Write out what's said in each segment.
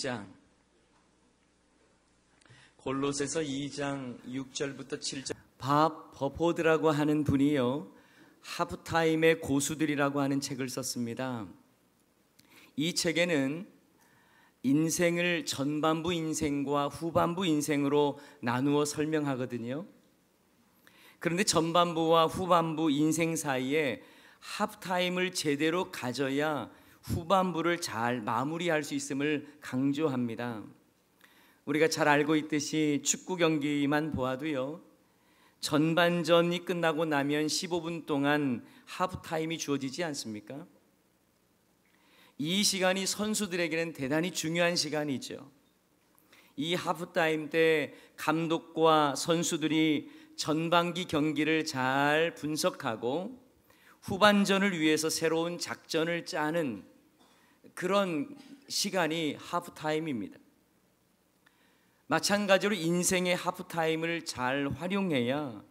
6장, 골로새서 2장 6절부터 7절. 밥 버포드라고 하는 분이요, 하프타임의 고수들이라고 하는 책을 썼습니다. 이 책에는 인생을 전반부 인생과 후반부 인생으로 나누어 설명하거든요. 그런데 전반부와 후반부 인생 사이에 하프타임을 제대로 가져야 후반부를 잘 마무리할 수 있음을 강조합니다. 우리가 잘 알고 있듯이 축구 경기만 보아도요, 전반전이 끝나고 나면 15분 동안 하프타임이 주어지지 않습니까? 이 시간이 선수들에게는 대단히 중요한 시간이죠. 이 하프타임 때 감독과 선수들이 전반기 경기를 잘 분석하고 후반전을 위해서 새로운 작전을 짜는 그런 시간이 하프타임입니다. 마찬가지로 인생의 하프타임을 잘 활용해야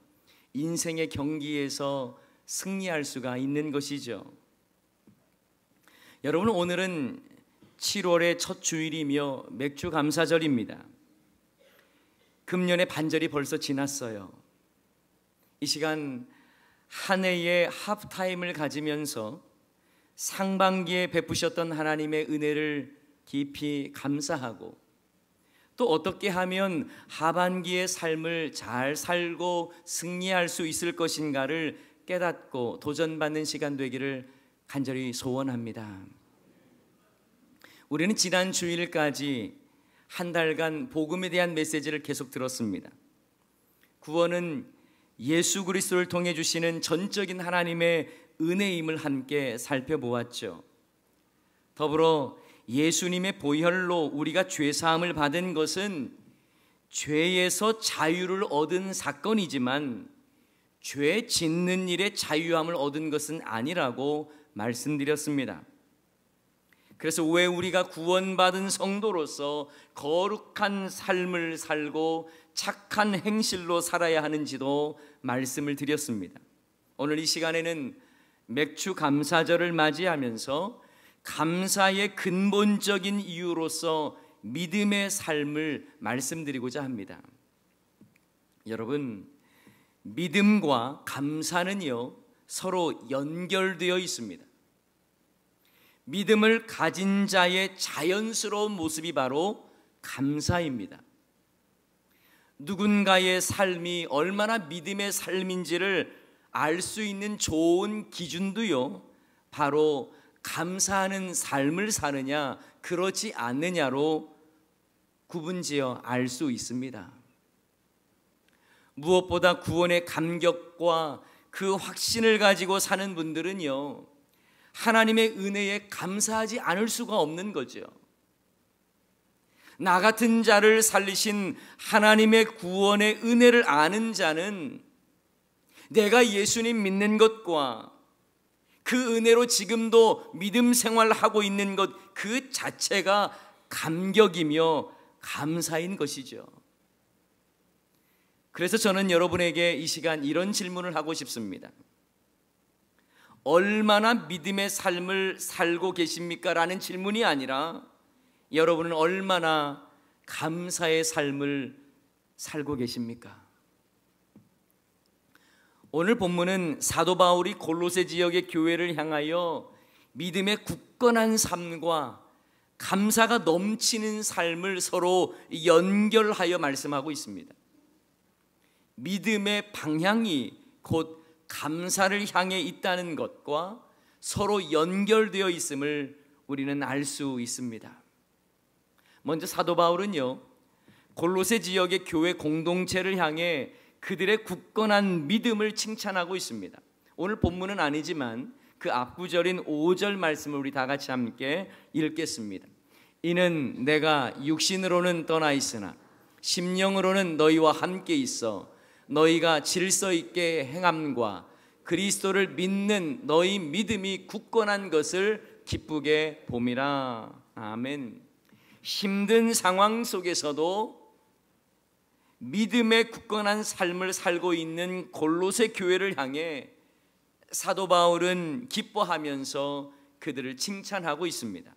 인생의 경기에서 승리할 수가 있는 것이죠. 여러분, 오늘은 7월의 첫 주일이며 맥주 감사절입니다. 금년의 반절이 벌써 지났어요. 이 시간 한 해의 하프타임을 가지면서 상반기에 베푸셨던 하나님의 은혜를 깊이 감사하고, 또 어떻게 하면 하반기의 삶을 잘 살고 승리할 수 있을 것인가를 깨닫고 도전받는 시간 되기를 간절히 소원합니다. 우리는 지난 주일까지 한 달간 복음에 대한 메시지를 계속 들었습니다. 구원은 예수 그리스도를 통해 주시는 전적인 하나님의 은혜임을 함께 살펴보았죠. 더불어 예수님의 보혈로 우리가 죄사함을 받은 것은 죄에서 자유를 얻은 사건이지만 죄 짓는 일에 자유함을 얻은 것은 아니라고 말씀드렸습니다. 그래서 왜 우리가 구원받은 성도로서 거룩한 삶을 살고 착한 행실로 살아야 하는지도 말씀을 드렸습니다. 오늘 이 시간에는 맥주 감사절을 맞이하면서 감사의 근본적인 이유로서 믿음의 삶을 말씀드리고자 합니다. 여러분, 믿음과 감사는요, 서로 연결되어 있습니다. 믿음을 가진 자의 자연스러운 모습이 바로 감사입니다. 누군가의 삶이 얼마나 믿음의 삶인지를 알 수 있는 좋은 기준도요, 바로 감사하는 삶을 사느냐 그렇지 않느냐로 구분지어 알 수 있습니다. 무엇보다 구원의 감격과 그 확신을 가지고 사는 분들은요, 하나님의 은혜에 감사하지 않을 수가 없는 거죠. 나 같은 자를 살리신 하나님의 구원의 은혜를 아는 자는 내가 예수님 믿는 것과 그 은혜로 지금도 믿음 생활하고 있는 것 그 자체가 감격이며 감사인 것이죠. 그래서 저는 여러분에게 이 시간 이런 질문을 하고 싶습니다. 얼마나 믿음의 삶을 살고 계십니까? 라는 질문이 아니라 여러분은 얼마나 감사의 삶을 살고 계십니까? 오늘 본문은 사도 바울이 골로새 지역의 교회를 향하여 믿음의 굳건한 삶과 감사가 넘치는 삶을 서로 연결하여 말씀하고 있습니다. 믿음의 방향이 곧 감사를 향해 있다는 것과 서로 연결되어 있음을 우리는 알 수 있습니다. 먼저 사도 바울은요, 골로새 지역의 교회 공동체를 향해 그들의 굳건한 믿음을 칭찬하고 있습니다. 오늘 본문은 아니지만 그 앞구절인 5절 말씀을 우리 다 같이 함께 읽겠습니다. 이는 내가 육신으로는 떠나 있으나 심령으로는 너희와 함께 있어 너희가 질서 있게 행함과 그리스도를 믿는 너희 믿음이 굳건한 것을 기쁘게 봄이라. 아멘. 힘든 상황 속에서도 믿음의 굳건한 삶을 살고 있는 골로새 교회를 향해 사도 바울은 기뻐하면서 그들을 칭찬하고 있습니다.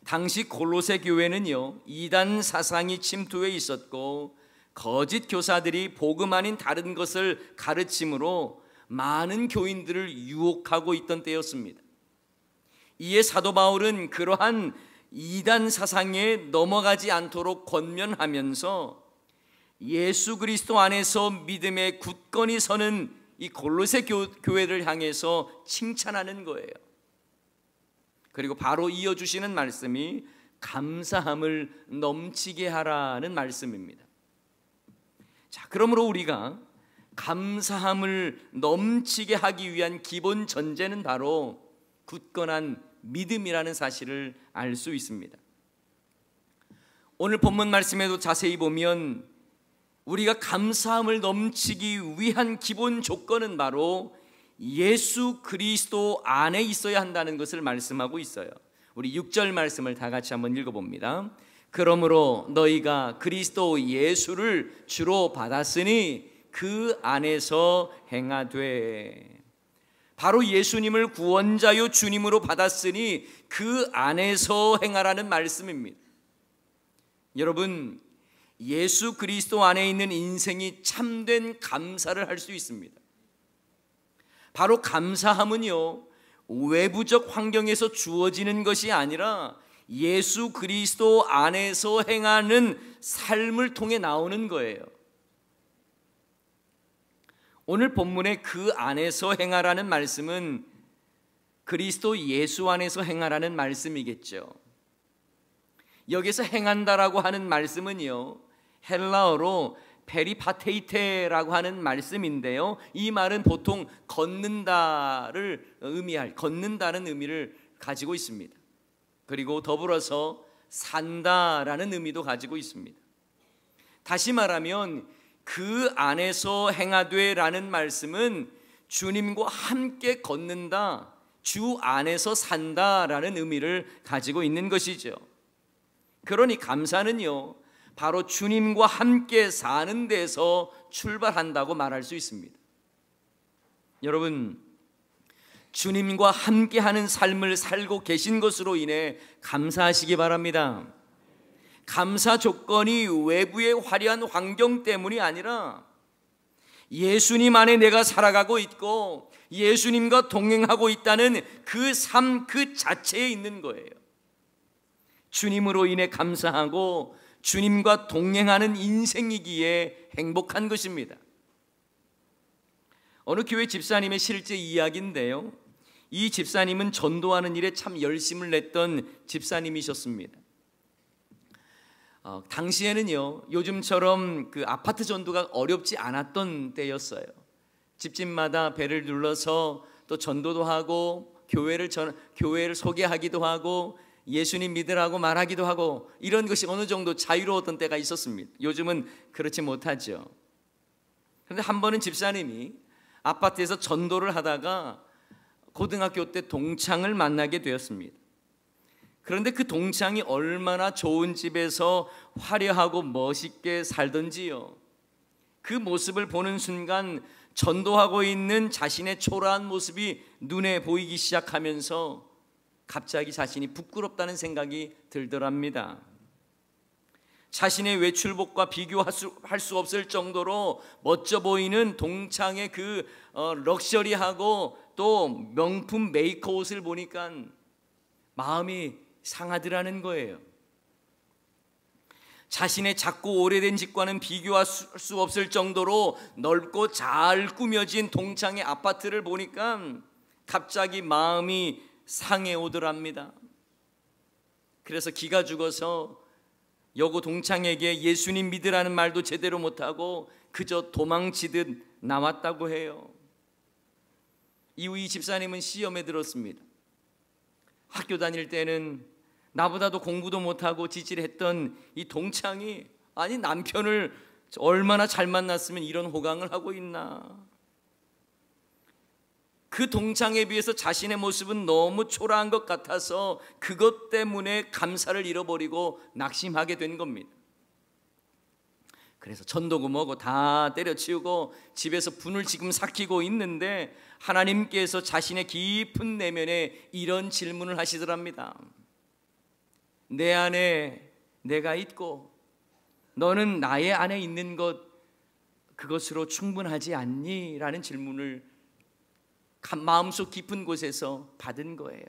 당시 골로새 교회는요, 이단 사상이 침투해 있었고 거짓 교사들이 복음 아닌 다른 것을 가르침으로 많은 교인들을 유혹하고 있던 때였습니다. 이에 사도 바울은 그러한 이단 사상에 넘어가지 않도록 권면하면서 예수 그리스도 안에서 믿음에 굳건히 서는 이 골로새 교회를 향해서 칭찬하는 거예요. 그리고 바로 이어주시는 말씀이 감사함을 넘치게 하라는 말씀입니다. 자, 그러므로 우리가 감사함을 넘치게 하기 위한 기본 전제는 바로 굳건한 믿음이라는 사실을 알 수 있습니다. 오늘 본문 말씀에도 자세히 보면 우리가 감사함을 넘치기 위한 기본 조건은 바로 예수 그리스도 안에 있어야 한다는 것을 말씀하고 있어요. 우리 6절 말씀을 다 같이 한번 읽어봅니다. 그러므로 너희가 그리스도 예수를 주로 받았으니 그 안에서 행하되, 바로 예수님을 구원자요 주님으로 받았으니 그 안에서 행하라는 말씀입니다. 여러분, 예수 그리스도 안에 있는 인생이 참된 감사를 할 수 있습니다. 바로 감사함은요, 외부적 환경에서 주어지는 것이 아니라 예수 그리스도 안에서 행하는 삶을 통해 나오는 거예요. 오늘 본문의 그 안에서 행하라는 말씀은 그리스도 예수 안에서 행하라는 말씀이겠죠. 여기서 행한다라고 하는 말씀은요, 헬라어로 페리파테이테라고 하는 말씀인데요, 이 말은 보통 걷는다는 의미를 가지고 있습니다. 그리고 더불어서 산다라는 의미도 가지고 있습니다. 다시 말하면 그 안에서 행하되라는 말씀은 주님과 함께 걷는다, 주 안에서 산다라는 의미를 가지고 있는 것이죠. 그러니 감사는요, 바로 주님과 함께 사는 데서 출발한다고 말할 수 있습니다. 여러분, 주님과 함께하는 삶을 살고 계신 것으로 인해 감사하시기 바랍니다. 감사 조건이 외부의 화려한 환경 때문이 아니라 예수님 안에 내가 살아가고 있고 예수님과 동행하고 있다는 그 삶 그 자체에 있는 거예요. 주님으로 인해 감사하고 주님과 동행하는 인생이기에 행복한 것입니다. 어느 교회 집사님의 실제 이야기인데요, 이 집사님은 전도하는 일에 참 열심을 냈던 집사님이셨습니다. 당시에는요, 요즘처럼 그 아파트 전도가 어렵지 않았던 때였어요. 집집마다 벨을 눌러서 또 전도도 하고 교회를 소개하기도 하고 예수님 믿으라고 말하기도 하고, 이런 것이 어느 정도 자유로웠던 때가 있었습니다. 요즘은 그렇지 못하죠. 그런데 한 번은 집사님이 아파트에서 전도를 하다가 고등학교 때 동창을 만나게 되었습니다. 그런데 그 동창이 얼마나 좋은 집에서 화려하고 멋있게 살던지요, 그 모습을 보는 순간 전도하고 있는 자신의 초라한 모습이 눈에 보이기 시작하면서 갑자기 자신이 부끄럽다는 생각이 들더랍니다. 자신의 외출복과 비교할 수 없을 정도로 멋져 보이는 동창의 그 럭셔리하고 또 명품 메이커 옷을 보니까 마음이 상하더라는 거예요. 자신의 작고 오래된 집과는 비교할 수 없을 정도로 넓고 잘 꾸며진 동창의 아파트를 보니까 갑자기 마음이 상해 오더랍니다. 그래서 기가 죽어서 여고 동창에게 예수님 믿으라는 말도 제대로 못하고 그저 도망치듯 나왔다고 해요. 이후 이 집사님은 시험에 들었습니다. 학교 다닐 때는 나보다도 공부도 못하고 지질했던 이 동창이, 아니 남편을 얼마나 잘 만났으면 이런 호강을 하고 있나. 그 동창에 비해서 자신의 모습은 너무 초라한 것 같아서 그것 때문에 감사를 잃어버리고 낙심하게 된 겁니다. 그래서 전도고 뭐고 다 때려치우고 집에서 분을 지금 삭히고 있는데 하나님께서 자신의 깊은 내면에 이런 질문을 하시더랍니다. 내 안에 내가 있고 너는 나의 안에 있는 것, 그것으로 충분하지 않니? 라는 질문을 마음속 깊은 곳에서 받은 거예요.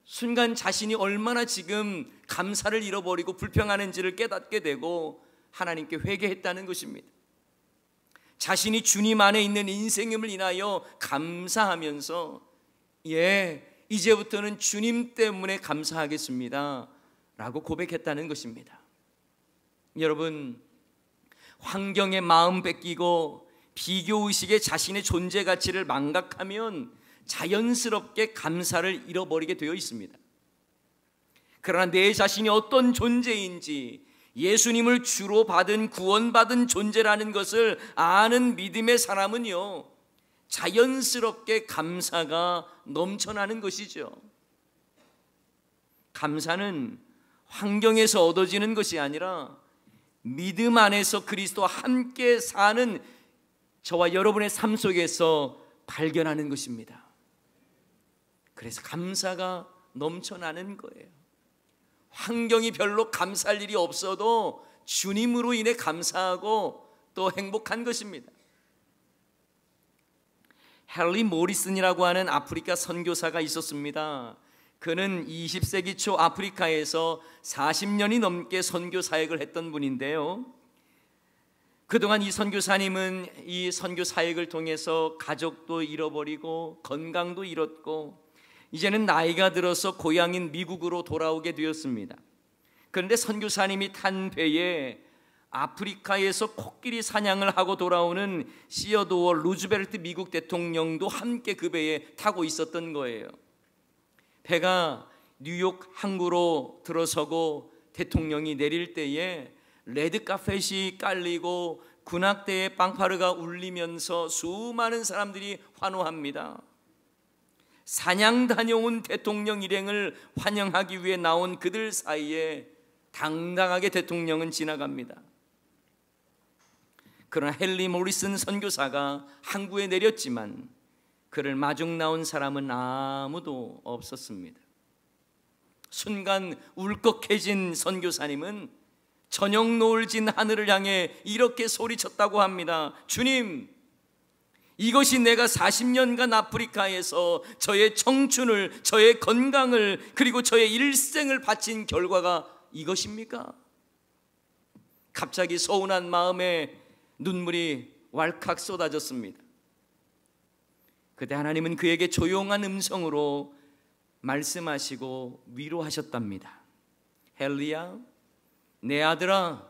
순간 자신이 얼마나 지금 감사를 잃어버리고 불평하는지를 깨닫게 되고 하나님께 회개했다는 것입니다. 자신이 주님 안에 있는 인생임을 인하여 감사하면서 이제부터는 주님 때문에 감사하겠습니다 라고 고백했다는 것입니다. 여러분, 환경에 마음 뺏기고 비교의식에 자신의 존재 가치를 망각하면 자연스럽게 감사를 잃어버리게 되어 있습니다. 그러나 내 자신이 어떤 존재인지, 예수님을 주로 받은 구원받은 존재라는 것을 아는 믿음의 사람은요, 자연스럽게 감사가 넘쳐나는 것이죠. 감사는 환경에서 얻어지는 것이 아니라 믿음 안에서 그리스도와 함께 사는 저와 여러분의 삶 속에서 발견하는 것입니다. 그래서 감사가 넘쳐나는 거예요. 환경이 별로 감사할 일이 없어도 주님으로 인해 감사하고 또 행복한 것입니다. 헨리 모리슨이라고 하는 아프리카 선교사가 있었습니다. 그는 20세기 초 아프리카에서 40년이 넘게 선교 사역을 했던 분인데요, 그동안 이 선교사님은 이 선교 사역을 통해서 가족도 잃어버리고 건강도 잃었고 이제는 나이가 들어서 고향인 미국으로 돌아오게 되었습니다. 그런데 선교사님이 탄 배에 아프리카에서 코끼리 사냥을 하고 돌아오는 시어도어 루즈벨트 미국 대통령도 함께 그 배에 타고 있었던 거예요. 배가 뉴욕 항구로 들어서고 대통령이 내릴 때에 레드카펫이 깔리고 군악대의 빵파르가 울리면서 수많은 사람들이 환호합니다. 사냥 다녀온 대통령 일행을 환영하기 위해 나온 그들 사이에 당당하게 대통령은 지나갑니다. 그러나 헨리 모리슨 선교사가 항구에 내렸지만 그를 마중 나온 사람은 아무도 없었습니다. 순간 울컥해진 선교사님은 저녁 노을 진 하늘을 향해 이렇게 소리쳤다고 합니다. 주님, 이것이 내가 40년간 아프리카에서 저의 청춘을, 저의 건강을, 그리고 저의 일생을 바친 결과가 이것입니까? 갑자기 서운한 마음에 눈물이 왈칵 쏟아졌습니다. 그때 하나님은 그에게 조용한 음성으로 말씀하시고 위로하셨답니다. 헨리야, 내 아들아,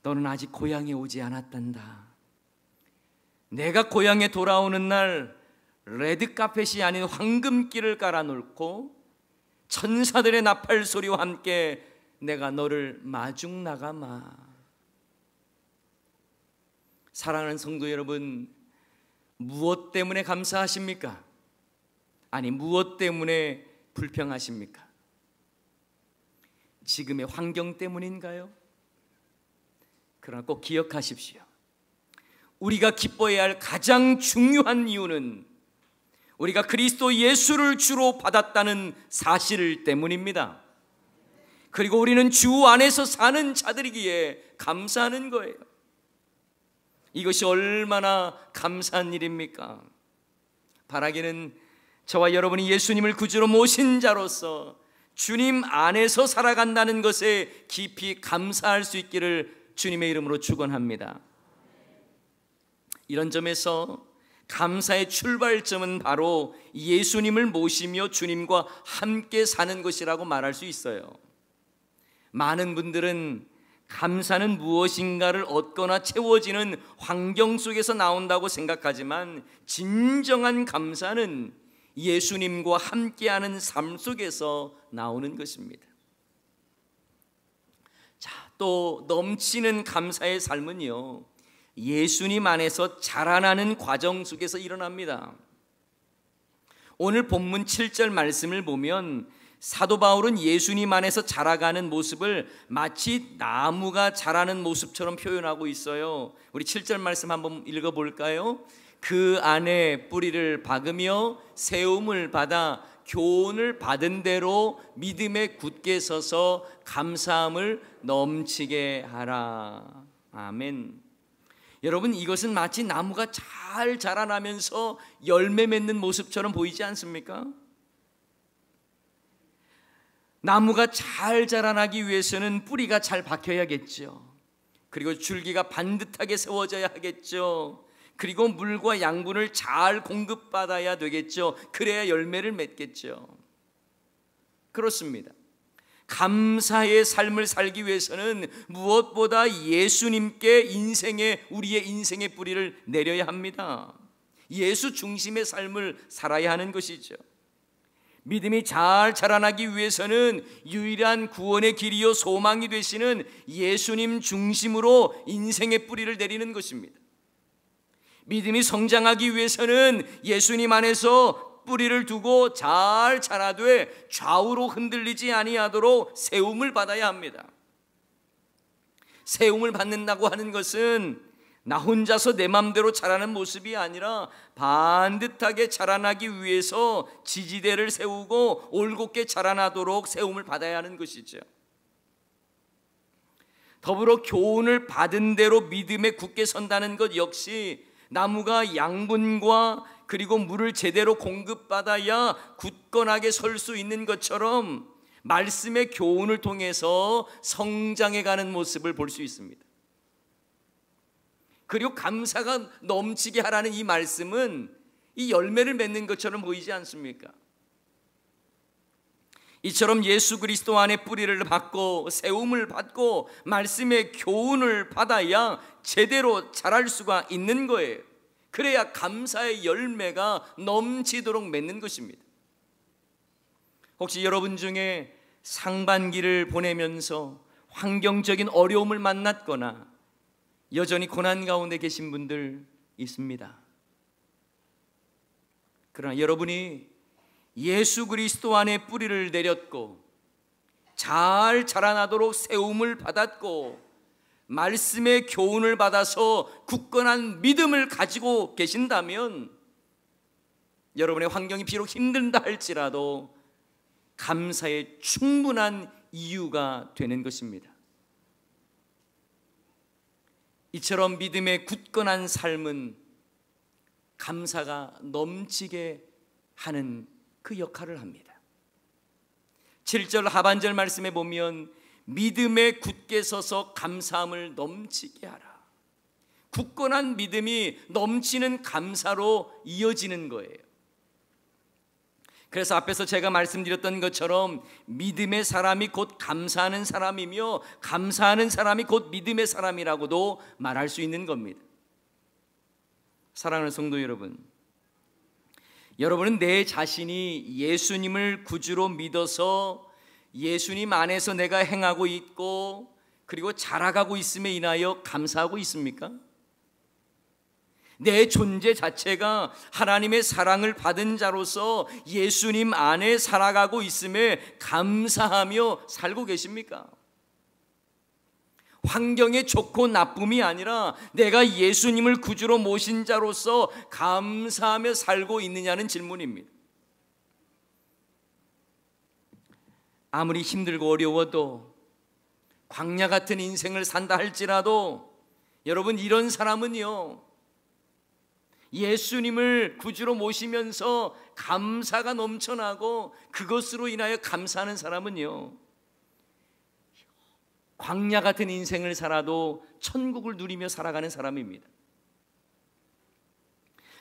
너는 아직 고향에 오지 않았단다. 내가 고향에 돌아오는 날 레드카펫이 아닌 황금길을 깔아놓고 천사들의 나팔 소리와 함께 내가 너를 마중 나가마. 사랑하는 성도 여러분, 무엇 때문에 감사하십니까? 아니, 무엇 때문에 불평하십니까? 지금의 환경 때문인가요? 그러나 꼭 기억하십시오. 우리가 기뻐해야 할 가장 중요한 이유는 우리가 그리스도 예수를 주로 받았다는 사실 때문입니다. 그리고 우리는 주 안에서 사는 자들이기에 감사하는 거예요. 이것이 얼마나 감사한 일입니까? 바라기는 저와 여러분이 예수님을 구주로 모신 자로서 주님 안에서 살아간다는 것에 깊이 감사할 수 있기를 주님의 이름으로 축원합니다. 이런 점에서 감사의 출발점은 바로 예수님을 모시며 주님과 함께 사는 것이라고 말할 수 있어요. 많은 분들은 감사는 무엇인가를 얻거나 채워지는 환경 속에서 나온다고 생각하지만 진정한 감사는 예수님과 함께하는 삶 속에서 나오는 것입니다. 자, 또 넘치는 감사의 삶은요, 예수님 안에서 자라나는 과정 속에서 일어납니다. 오늘 본문 7절 말씀을 보면 사도 바울은 예수님 안에서 자라가는 모습을 마치 나무가 자라는 모습처럼 표현하고 있어요. 우리 7절 말씀 한번 읽어볼까요? 그 안에 뿌리를 박으며 세움을 받아 교훈을 받은 대로 믿음에 굳게 서서 감사함을 넘치게 하라. 아멘. 여러분, 이것은 마치 나무가 잘 자라나면서 열매 맺는 모습처럼 보이지 않습니까? 나무가 잘 자라나기 위해서는 뿌리가 잘 박혀야겠죠. 그리고 줄기가 반듯하게 세워져야 하겠죠. 그리고 물과 양분을 잘 공급받아야 되겠죠. 그래야 열매를 맺겠죠. 그렇습니다. 감사의 삶을 살기 위해서는 무엇보다 예수님께 우리의 인생의 뿌리를 내려야 합니다. 예수 중심의 삶을 살아야 하는 것이죠. 믿음이 잘 자라나기 위해서는 유일한 구원의 길이요 소망이 되시는 예수님 중심으로 인생의 뿌리를 내리는 것입니다. 믿음이 성장하기 위해서는 예수님 안에서 뿌리를 두고 잘 자라되 좌우로 흔들리지 아니하도록 세움을 받아야 합니다. 세움을 받는다고 하는 것은 나 혼자서 내 맘대로 자라는 모습이 아니라 반듯하게 자라나기 위해서 지지대를 세우고 올곧게 자라나도록 세움을 받아야 하는 것이죠. 더불어 교훈을 받은 대로 믿음에 굳게 선다는 것 역시 나무가 양분과 그리고 물을 제대로 공급받아야 굳건하게 설 수 있는 것처럼 말씀의 교훈을 통해서 성장해가는 모습을 볼 수 있습니다. 그리고 감사가 넘치게 하라는 이 말씀은 이 열매를 맺는 것처럼 보이지 않습니까? 이처럼 예수 그리스도 안에 뿌리를 받고 세움을 받고 말씀의 교훈을 받아야 제대로 자랄 수가 있는 거예요. 그래야 감사의 열매가 넘치도록 맺는 것입니다. 혹시 여러분 중에 상반기를 보내면서 환경적인 어려움을 만났거나 여전히 고난 가운데 계신 분들 있습니다. 그러나 여러분이 예수 그리스도 안에 뿌리를 내렸고 잘 자라나도록 세움을 받았고 말씀의 교훈을 받아서 굳건한 믿음을 가지고 계신다면 여러분의 환경이 비록 힘들다 할지라도 감사의 충분한 이유가 되는 것입니다. 이처럼 믿음의 굳건한 삶은 감사가 넘치게 하는 그 역할을 합니다. 7절 하반절 말씀에 보면 믿음에 굳게 서서 감사함을 넘치게 하라. 굳건한 믿음이 넘치는 감사로 이어지는 거예요. 그래서 앞에서 제가 말씀드렸던 것처럼 믿음의 사람이 곧 감사하는 사람이며 감사하는 사람이 곧 믿음의 사람이라고도 말할 수 있는 겁니다. 사랑하는 성도 여러분, 여러분은 내 자신이 예수님을 구주로 믿어서 예수님 안에서 내가 행하고 있고 그리고 자라가고 있음에 인하여 감사하고 있습니까? 내 존재 자체가 하나님의 사랑을 받은 자로서 예수님 안에 살아가고 있음에 감사하며 살고 계십니까? 환경의 좋고 나쁨이 아니라 내가 예수님을 구주로 모신 자로서 감사하며 살고 있느냐는 질문입니다. 아무리 힘들고 어려워도 광야 같은 인생을 산다 할지라도 여러분, 이런 사람은요, 예수님을 구주로 모시면서 감사가 넘쳐나고 그것으로 인하여 감사하는 사람은요, 광야 같은 인생을 살아도 천국을 누리며 살아가는 사람입니다.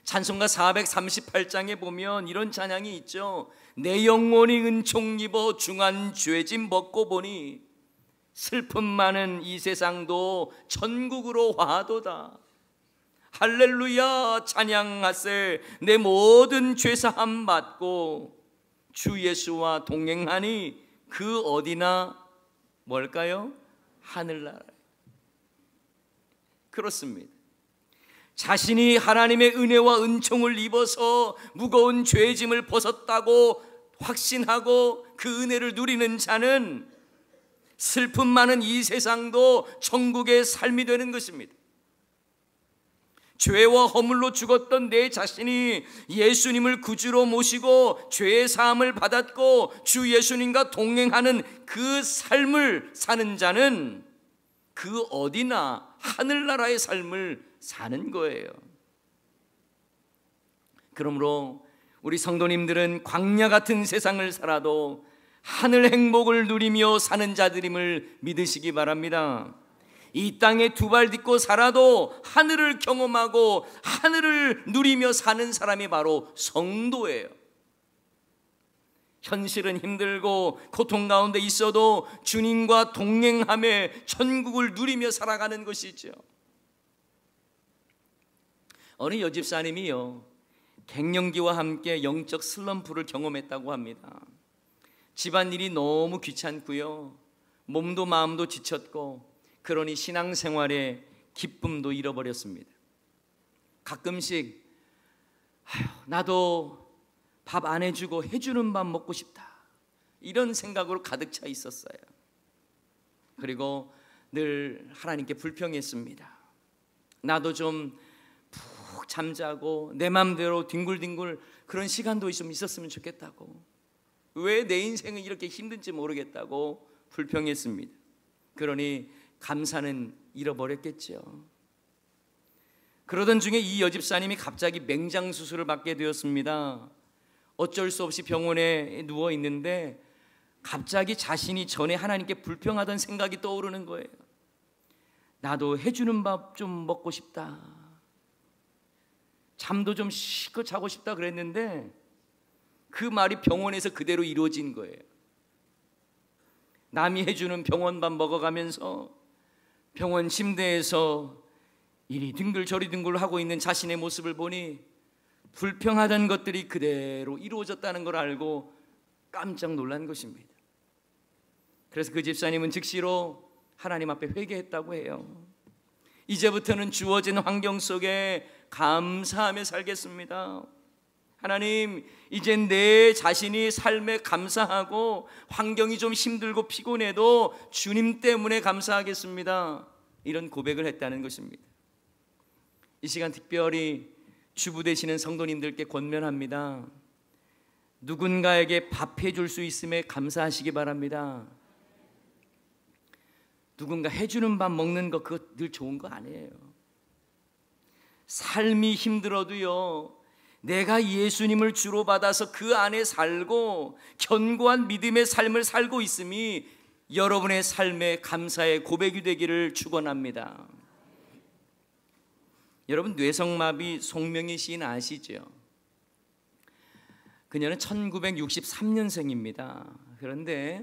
찬송가 438장에 보면 이런 찬양이 있죠. 내 영혼이 은총 입어 중한 죄짐 벗고 보니 슬픔 많은 이 세상도 천국으로 화도다. 할렐루야 찬양하세. 내 모든 죄사함 받고 주 예수와 동행하니 그 어디나 뭘까요? 하늘나라. 그렇습니다. 자신이 하나님의 은혜와 은총을 입어서 무거운 죄짐을 벗었다고 확신하고 그 은혜를 누리는 자는 슬픔 많은 이 세상도 천국의 삶이 되는 것입니다. 죄와 허물로 죽었던 내 자신이 예수님을 구주로 모시고 죄의 사함을 받았고 주 예수님과 동행하는 그 삶을 사는 자는 그 어디나 하늘나라의 삶을 사는 거예요. 그러므로 우리 성도님들은 광야 같은 세상을 살아도 하늘 행복을 누리며 사는 자들임을 믿으시기 바랍니다. 이 땅에 두 발 딛고 살아도 하늘을 경험하고 하늘을 누리며 사는 사람이 바로 성도예요. 현실은 힘들고 고통 가운데 있어도 주님과 동행하며 천국을 누리며 살아가는 것이죠. 어느 여집사님이요, 갱년기와 함께 영적 슬럼프를 경험했다고 합니다. 집안일이 너무 귀찮고요, 몸도 마음도 지쳤고, 그러니 신앙생활에 기쁨도 잃어버렸습니다. 가끔씩 나도 밥 안 해주고 해주는 밥 먹고 싶다, 이런 생각으로 가득 차 있었어요. 그리고 늘 하나님께 불평했습니다. 나도 좀 푹 잠자고 내 맘대로 뒹굴뒹굴 그런 시간도 좀 있었으면 좋겠다고, 왜 내 인생은 이렇게 힘든지 모르겠다고 불평했습니다. 그러니 감사는 잃어버렸겠죠. 그러던 중에 이 여집사님이 갑자기 맹장 수술을 받게 되었습니다. 어쩔 수 없이 병원에 누워 있는데 갑자기 자신이 전에 하나님께 불평하던 생각이 떠오르는 거예요. 나도 해주는 밥 좀 먹고 싶다, 잠도 좀 실컷 자고 싶다 그랬는데 그 말이 병원에서 그대로 이루어진 거예요. 남이 해주는 병원 밥 먹어가면서 병원 침대에서 이리 뒹굴 저리 뒹굴 하고 있는 자신의 모습을 보니 불평하던 것들이 그대로 이루어졌다는 걸 알고 깜짝 놀란 것입니다. 그래서 그 집사님은 즉시로 하나님 앞에 회개했다고 해요. 이제부터는 주어진 환경 속에 감사하며 살겠습니다. 하나님, 이제 내 자신이 삶에 감사하고 환경이 좀 힘들고 피곤해도 주님 때문에 감사하겠습니다, 이런 고백을 했다는 것입니다. 이 시간 특별히 주부 되시는 성도님들께 권면합니다. 누군가에게 밥 해줄 수 있음에 감사하시기 바랍니다. 누군가 해주는 밥 먹는 거 그거 늘 좋은 거 아니에요. 삶이 힘들어도요, 내가 예수님을 주로 받아서 그 안에 살고 견고한 믿음의 삶을 살고 있음이 여러분의 삶의 감사의 고백이 되기를 축원합니다. 여러분, 뇌성마비 송명희 시인 아시죠? 그녀는 1963년생입니다. 그런데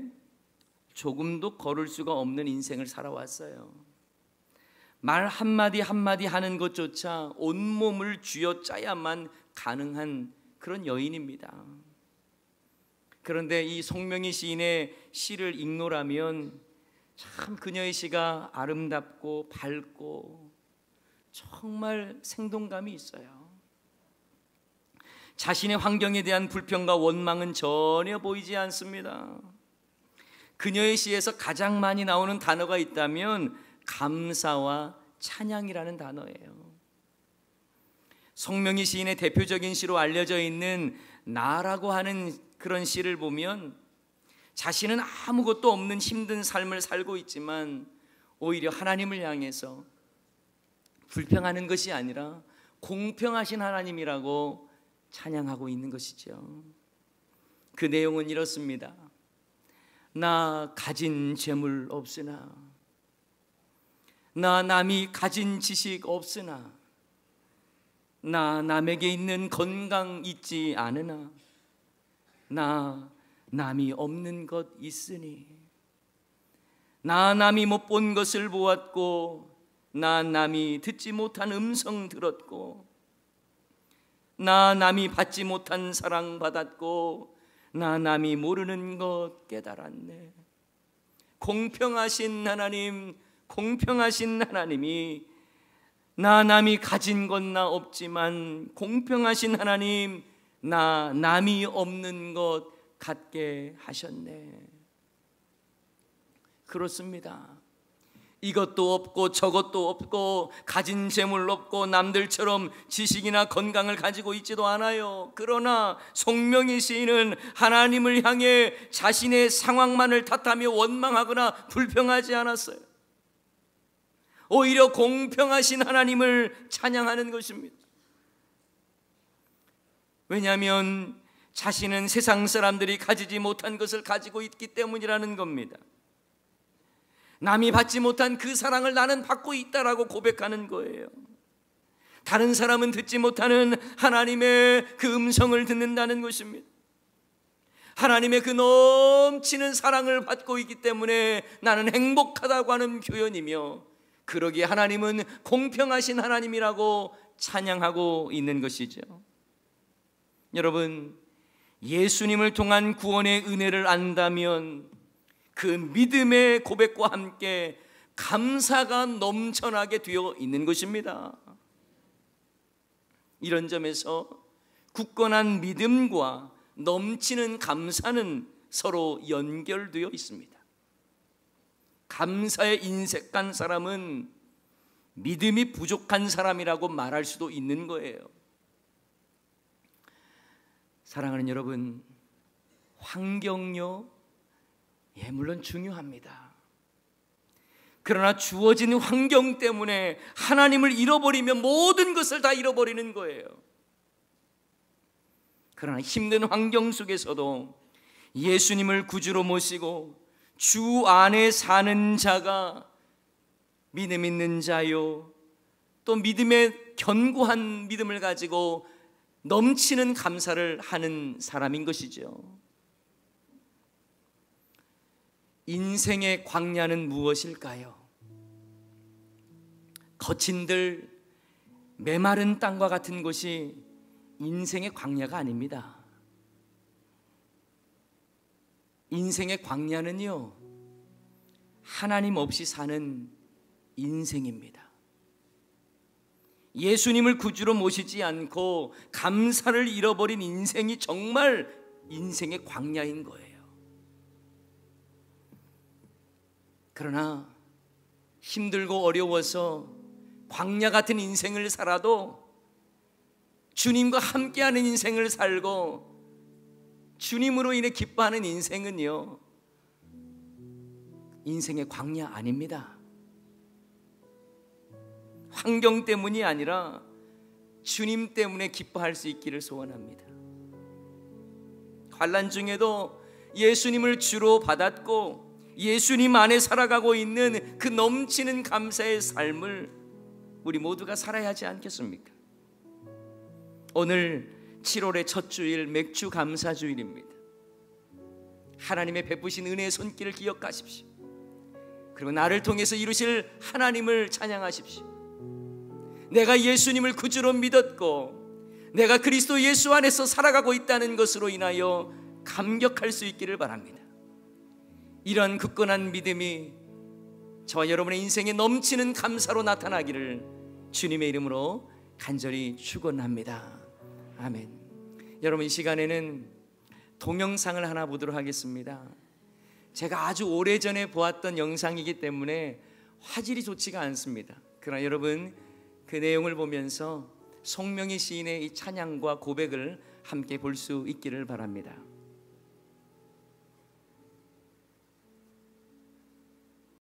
조금도 걸을 수가 없는 인생을 살아왔어요. 말 한마디 한마디 하는 것조차 온몸을 쥐어짜야만 가능한 그런 여인입니다. 그런데 이 송명희 시인의 시를 읽노라면 참 그녀의 시가 아름답고 밝고 정말 생동감이 있어요. 자신의 환경에 대한 불평과 원망은 전혀 보이지 않습니다. 그녀의 시에서 가장 많이 나오는 단어가 있다면 감사와 찬양이라는 단어예요. 송명희 시인의 대표적인 시로 알려져 있는 나라고 하는 그런 시를 보면 자신은 아무것도 없는 힘든 삶을 살고 있지만 오히려 하나님을 향해서 불평하는 것이 아니라 공평하신 하나님이라고 찬양하고 있는 것이죠. 그 내용은 이렇습니다. 나 가진 재물 없으나, 나 남이 가진 지식 없으나, 나 남에게 있는 건강 있지 않으나, 나 남이 없는 것 있으니, 나 남이 못 본 것을 보았고, 나 남이 듣지 못한 음성 들었고, 나 남이 받지 못한 사랑 받았고, 나 남이 모르는 것 깨달았네. 공평하신 하나님, 공평하신 하나님이 나 남이 가진 건 나 없지만 공평하신 하나님, 나 남이 없는 것 갖게 하셨네. 그렇습니다. 이것도 없고 저것도 없고 가진 재물 없고 남들처럼 지식이나 건강을 가지고 있지도 않아요. 그러나 송명희 시인은 하나님을 향해 자신의 상황만을 탓하며 원망하거나 불평하지 않았어요. 오히려 공평하신 하나님을 찬양하는 것입니다. 왜냐하면 자신은 세상 사람들이 가지지 못한 것을 가지고 있기 때문이라는 겁니다. 남이 받지 못한 그 사랑을 나는 받고 있다라고 고백하는 거예요. 다른 사람은 듣지 못하는 하나님의 그 음성을 듣는다는 것입니다. 하나님의 그 넘치는 사랑을 받고 있기 때문에 나는 행복하다고 하는 표현이며, 그러기에 하나님은 공평하신 하나님이라고 찬양하고 있는 것이죠. 여러분, 예수님을 통한 구원의 은혜를 안다면 그 믿음의 고백과 함께 감사가 넘쳐나게 되어 있는 것입니다. 이런 점에서 굳건한 믿음과 넘치는 감사는 서로 연결되어 있습니다. 감사에 인색한 사람은 믿음이 부족한 사람이라고 말할 수도 있는 거예요. 사랑하는 여러분, 환경요, 물론 중요합니다. 그러나 주어진 환경 때문에 하나님을 잃어버리면 모든 것을 다 잃어버리는 거예요. 그러나 힘든 환경 속에서도 예수님을 구주로 모시고 주 안에 사는 자가 믿음 있는 자요, 또 믿음의 견고한 믿음을 가지고 넘치는 감사를 하는 사람인 것이죠. 인생의 광야는 무엇일까요? 거친들 메마른 땅과 같은 곳이 인생의 광야가 아닙니다. 인생의 광야는요, 하나님 없이 사는 인생입니다. 예수님을 구주로 모시지 않고 감사를 잃어버린 인생이 정말 인생의 광야인 거예요. 그러나 힘들고 어려워서 광야 같은 인생을 살아도 주님과 함께하는 인생을 살고 주님으로 인해 기뻐하는 인생은요, 인생의 광야 아닙니다. 환경 때문이 아니라 주님 때문에 기뻐할 수 있기를 소원합니다. 환난 중에도 예수님을 주로 받았고 예수님 안에 살아가고 있는 그 넘치는 감사의 삶을 우리 모두가 살아야 하지 않겠습니까? 오늘 7월의 첫 주일 맥주 감사 주일입니다. 하나님의 베푸신 은혜의 손길을 기억하십시오. 그리고 나를 통해서 이루실 하나님을 찬양하십시오. 내가 예수님을 구주로 믿었고 내가 그리스도 예수 안에서 살아가고 있다는 것으로 인하여 감격할 수 있기를 바랍니다. 이런 굳건한 믿음이 저와 여러분의 인생에 넘치는 감사로 나타나기를 주님의 이름으로 간절히 축원합니다. 아멘. 여러분, 이 시간에는 동영상을 하나 보도록 하겠습니다. 제가 아주 오래전에 보았던 영상이기 때문에 화질이 좋지가 않습니다. 그러나 여러분, 그 내용을 보면서 송명희 시인의 이 찬양과 고백을 함께 볼 수 있기를 바랍니다.